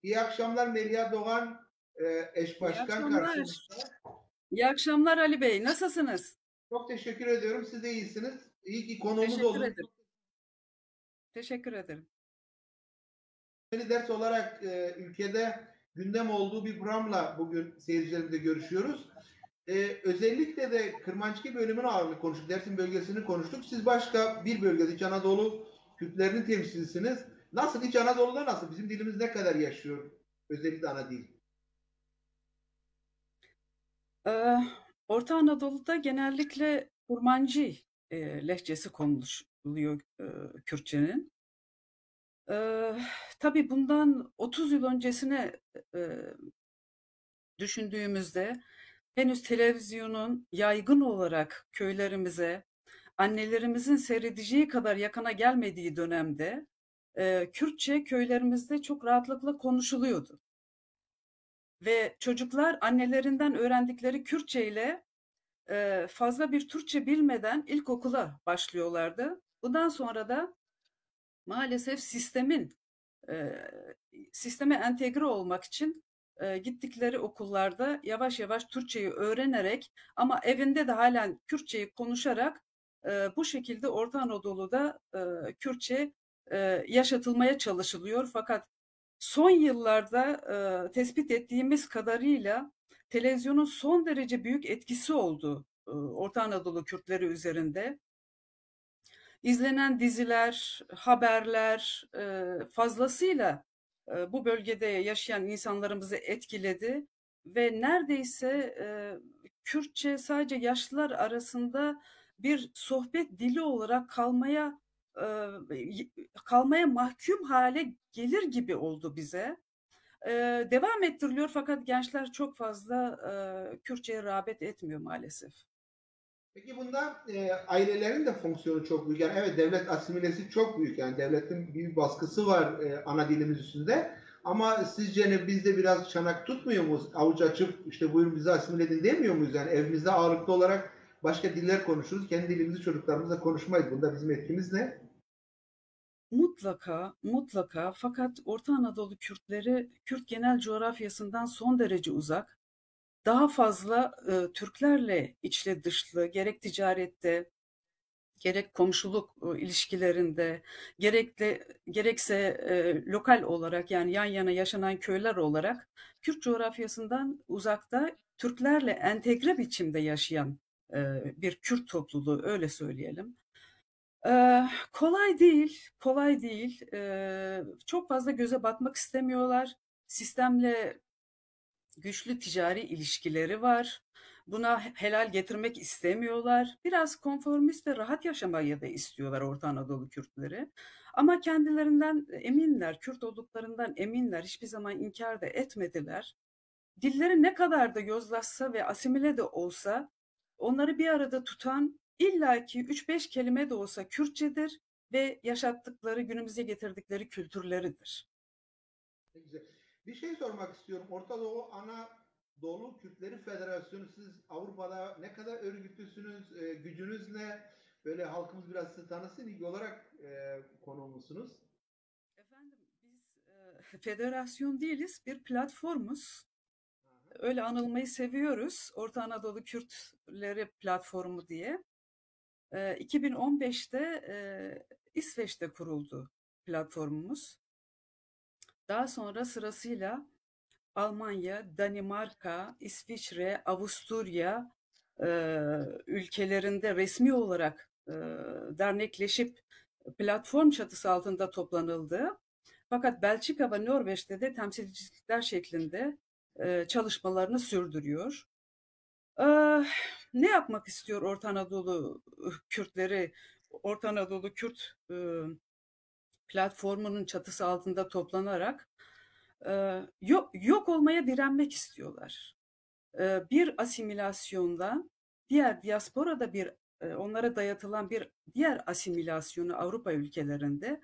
İyi akşamlar Melia Doğan, eş İyi başkan akşamlar. karşımızda. İyi akşamlar Ali Bey. Nasılsınız? Çok teşekkür ediyorum. Siz de iyisiniz. İyi ki konuğumuz Teşekkür oldunuz. ederim. Teşekkür ederim. Yeni ders olarak ülkede gündem olduğu bir programla bugün seyircilerimizle görüşüyoruz. Özellikle de Kırmançki bölümünü ağırlık konuştuk. Dersim bölgesini konuştuk. Siz başka bir bölgede İç Anadolu Kürtlerinin temsilcisiniz. Nasıl İç Anadolu'da nasıl? Bizim dilimiz ne kadar yaşıyor? Özellikle ana dil. Ee, Orta Anadolu'da genellikle Kurmancı lehçesi konuşuluyor Kürtçenin. Ee, tabii bundan 30 yıl öncesine e, düşündüğümüzde henüz televizyonun yaygın olarak köylerimize, annelerimizin seyredeceği kadar yakına gelmediği dönemde Kürtçe köylerimizde çok rahatlıkla konuşuluyordu. Ve çocuklar annelerinden öğrendikleri Kürtçe ile fazla bir Türkçe bilmeden ilkokula başlıyorlardı. Bundan sonra da maalesef e, sisteme entegre olmak için gittikleri okullarda yavaş yavaş Türkçeyi öğrenerek ama evinde de halen Kürtçeyi konuşarak bu şekilde Orta Anadolu'da Kürtçe yaşatılmaya çalışılıyor. Fakat son yıllarda tespit ettiğimiz kadarıyla televizyonun son derece büyük etkisi oldu Orta Anadolu Kürtleri üzerinde. İzlenen diziler, haberler fazlasıyla bu bölgede yaşayan insanlarımızı etkiledi ve neredeyse Kürtçe sadece yaşlılar arasında bir sohbet dili olarak e, kalmaya mahkum hale gelir gibi oldu bize. Devam ettiriliyor fakat gençler çok fazla Kürtçe'ye rağbet etmiyor maalesef. Peki bunda ailelerin de fonksiyonu çok büyük. Yani evet devlet asimilesi çok büyük. Yani devletin bir baskısı var ana dilimiz üstünde. Ama sizce ne biz de biraz çanak tutmuyor muyuz? Avuç açıp işte buyurun bizi asimile edin demiyor muyuz? Yani evimizde ağırlıklı olarak başka diller konuşuruz. Kendi dilimizi çocuklarımızla konuşmayız. Bunda bizim etkimiz ne? Mutlaka, mutlaka. Fakat Orta Anadolu Kürtleri, Kürt genel coğrafyasından son derece uzak. Daha fazla Türklerle içli dışlı, gerek ticarette, gerek komşuluk ilişkilerinde, gerekse lokal olarak yani yan yana yaşanan köyler olarak Kürt coğrafyasından uzakta Türklerle entegre biçimde yaşayan bir Kürt topluluğu öyle söyleyelim. Kolay değil, kolay değil. Çok fazla göze batmak istemiyorlar. Sistemle güçlü ticari ilişkileri var. Buna helal getirmek istemiyorlar. Biraz konformist ve rahat yaşamayı da istiyorlar Orta Anadolu Kürtleri. Ama kendilerinden eminler, Kürt olduklarından eminler. Hiçbir zaman inkar da etmediler. Dilleri ne kadar da yozlaşsa ve asimile de olsa onları bir arada tutan illaki 3-5 kelime de olsa Kürtçedir ve yaşattıkları, günümüze getirdikleri kültürleridir. Ne güzel. Bir şey sormak istiyorum. Orta Doğu Anadolu Kürtleri Federasyonu, siz Avrupa'da ne kadar örgütlüsünüz, gücünüz ne? Böyle halkımız biraz sizi tanısın, ilgi olarak konuğumuzsunuz. Efendim biz federasyon değiliz, bir platformuz. Aha. Öyle anılmayı seviyoruz. Orta Anadolu Kürtleri Platformu diye. 2015'te İsveç'te kuruldu platformumuz. Daha sonra sırasıyla Almanya, Danimarka, İsviçre, Avusturya ülkelerinde resmi olarak dernekleşip platform çatısı altında toplanıldı. Fakat Belçika ve Norveç'te de temsilcilikler şeklinde çalışmalarını sürdürüyor. Eee, Ne yapmak istiyor Orta Anadolu Kürtleri? Orta Anadolu Kürt platformunun çatısı altında toplanarak yok olmaya direnmek istiyorlar. Bir asimilasyondan diğer diasporada onlara dayatılan bir diğer asimilasyonu Avrupa ülkelerinde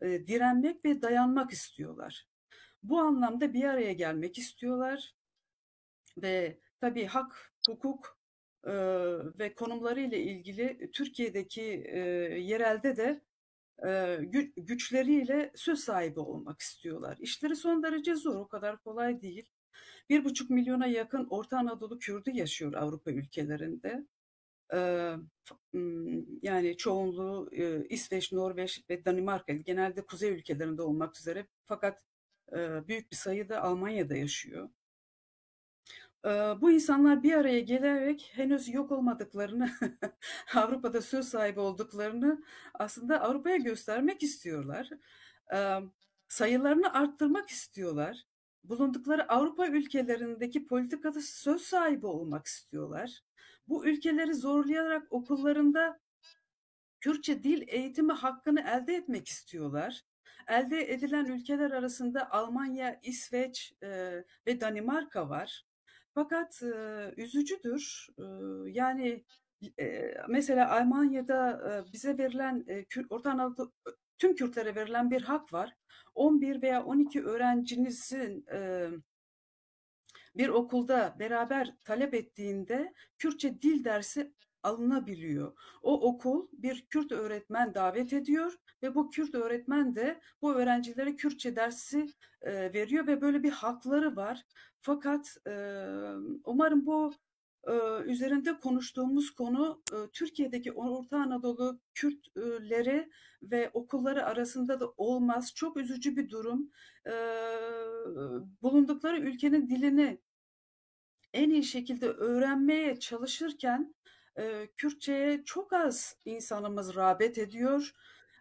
direnmek ve dayanmak istiyorlar. Bu anlamda bir araya gelmek istiyorlar ve tabii hak, hukuk ve konumları ile ilgili Türkiye'deki yerelde de güçleriyle söz sahibi olmak istiyorlar. İşleri son derece zor, o kadar kolay değil. 1,5 milyona yakın Orta Anadolu Kürdü yaşıyor Avrupa ülkelerinde. Yani çoğunluğu İsveç, Norveç ve Danimarka, genelde kuzey ülkelerinde olmak üzere, fakat büyük bir sayıda Almanya'da yaşıyor. Bu insanlar bir araya gelerek henüz yok olmadıklarını, Avrupa'da söz sahibi olduklarını aslında Avrupa'ya göstermek istiyorlar. Sayılarını arttırmak istiyorlar. Bulundukları Avrupa ülkelerindeki politikada söz sahibi olmak istiyorlar. Bu ülkeleri zorlayarak okullarında Kürtçe dil eğitimi hakkını elde etmek istiyorlar. Elde edilen ülkeler arasında Almanya, İsveç ve Danimarka var. Fakat üzücüdür. Yani mesela Almanya'da bize verilen Orta Anadolu tüm Kürtlere verilen bir hak var. 11 veya 12 öğrencinizin bir okulda beraber talep ettiğinde Kürtçe dil dersi alınabiliyor. O okul bir Kürt öğretmen davet ediyor ve bu Kürt öğretmen de bu öğrencilere Kürtçe dersi veriyor ve böyle bir hakları var. Fakat umarım bu üzerinde konuştuğumuz konu Türkiye'deki Orta Anadolu Kürtleri ve okulları arasında da olmaz. Çok üzücü bir durum. Bulundukları ülkenin dilini en iyi şekilde öğrenmeye çalışırken Kürtçe'ye çok az insanımız rağbet ediyor.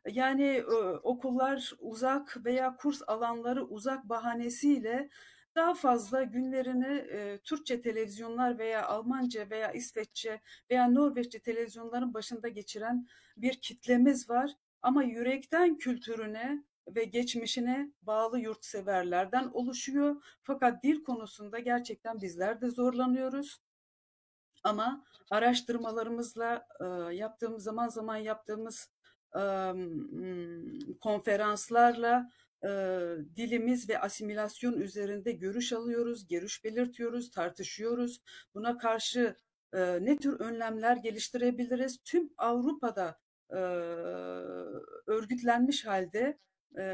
Yani okullar uzak veya kurs alanları uzak bahanesiyle daha fazla günlerini Türkçe televizyonlar veya Almanca veya İsveççe veya Norveççe televizyonların başında geçiren bir kitlemiz var. Ama yürekten kültürüne ve geçmişine bağlı yurtseverlerden oluşuyor. Fakat dil konusunda gerçekten bizler de zorlanıyoruz. Ama araştırmalarımızla yaptığımız zaman zaman yaptığımız konferanslarla dilimiz ve asimilasyon üzerinde görüş alıyoruz, görüş belirtiyoruz, tartışıyoruz. Buna karşı ne tür önlemler geliştirebiliriz? Tüm Avrupa'da örgütlenmiş halde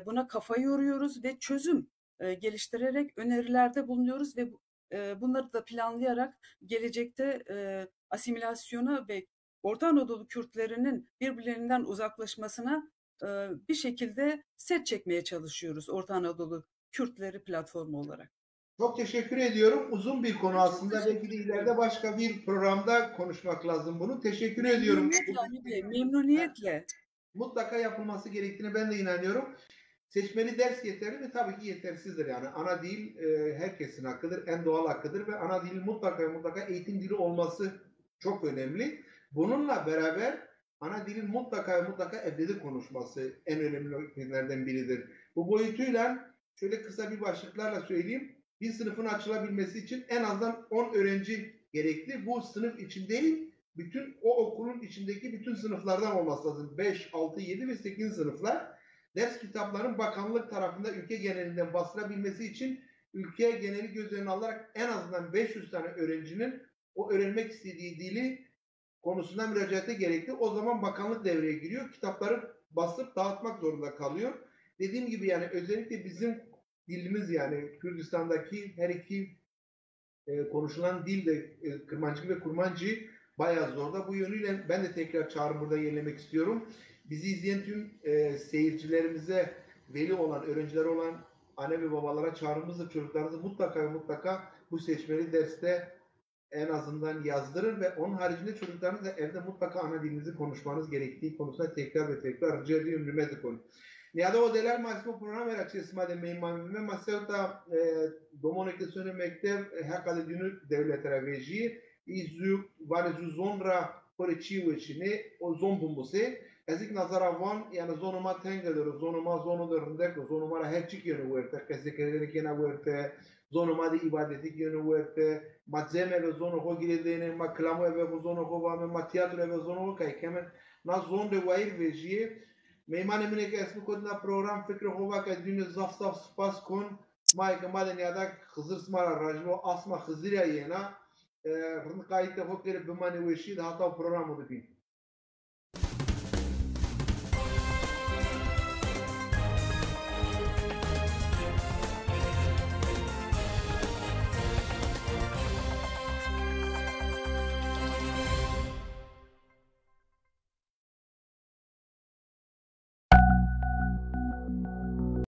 buna kafa yoruyoruz ve çözüm geliştirerek önerilerde bulunuyoruz ve bunları da planlayarak gelecekte asimilasyona ve Orta Anadolu Kürtlerinin birbirlerinden uzaklaşmasına bir şekilde set çekmeye çalışıyoruz Orta Anadolu Kürtleri platformu olarak. Çok teşekkür ediyorum. Uzun bir konu Çok aslında. Belki de teşekkür ileride ederim. başka bir programda konuşmak lazım bunu. Teşekkür ediyorum. Memnuniyetle Ali Bey, memnuniyetle. Mutlaka yapılması gerektiğine ben de inanıyorum. Seçmeli ders yeterli mi? Tabii ki yetersizdir yani. Ana dil herkesin hakkıdır, en doğal hakkıdır ve ana dilin mutlaka eğitim dili olması çok önemli. Bununla beraber ana dilin mutlaka evde de konuşması en önemli şeylerden biridir. Bu boyutuyla şöyle kısa bir başlıklarla söyleyeyim. Bir sınıfın açılabilmesi için en azından 10 öğrenci gerekli. Bu sınıf için değil, bütün o okulun içindeki bütün sınıflardan olması lazım. 5, 6, 7 ve 8 sınıflar. Ders kitaplarının bakanlık tarafında ülke genelinden basılabilmesi için ülke geneli göz önüne alarak en azından 500 tane öğrencinin o öğrenmek istediği dili konusunda müracaate gerekli. O zaman bakanlık devreye giriyor. Kitapları basıp dağıtmak zorunda kalıyor. Dediğim gibi yani özellikle bizim dilimiz yani Kürdistan'daki her iki konuşulan dil de Kırmancı ve Kurmancı bayağı zorda. Bu yönüyle ben de tekrar çağrımı burada yenilemek istiyorum. Bizi izleyen tüm seyircilerimize, veli olan, öğrenciler olan anne ve babalara çağrımızdır. Çocuklarınızı mutlaka bu seçmeli derste en azından yazdırın ve onun haricinde çocuklarınızla evde mutlaka ana dilinizi konuşmanız gerektiği konusunda tekrar rica ediyorum. Hürmetli konu. Neadevo deler máximo programa era çesma de meymanime maseuta domonektasyonu mektev hakikaten dünü devletlere veji izu varezü zonra koreçiu içini o zonbumbuse ezik nazaravan yani zonuma tengedir zonuma zonudur zonuma hepçik yönü verte kesekelerini kena verte zonuma de ibadeti yönü verte matzeme ve zonu ho girediğini maklamu ve zonu ho vame matiyatru ve zonu ho kaykemen na zon de vair veji Meyman emine ki esmi koduna program fikri hova ki dünü zaf spas kon Mike maden ya da Hızır smara rajlo asma Hızır ya yena rın kayıtta hokere bimani veşid hata programı bipin.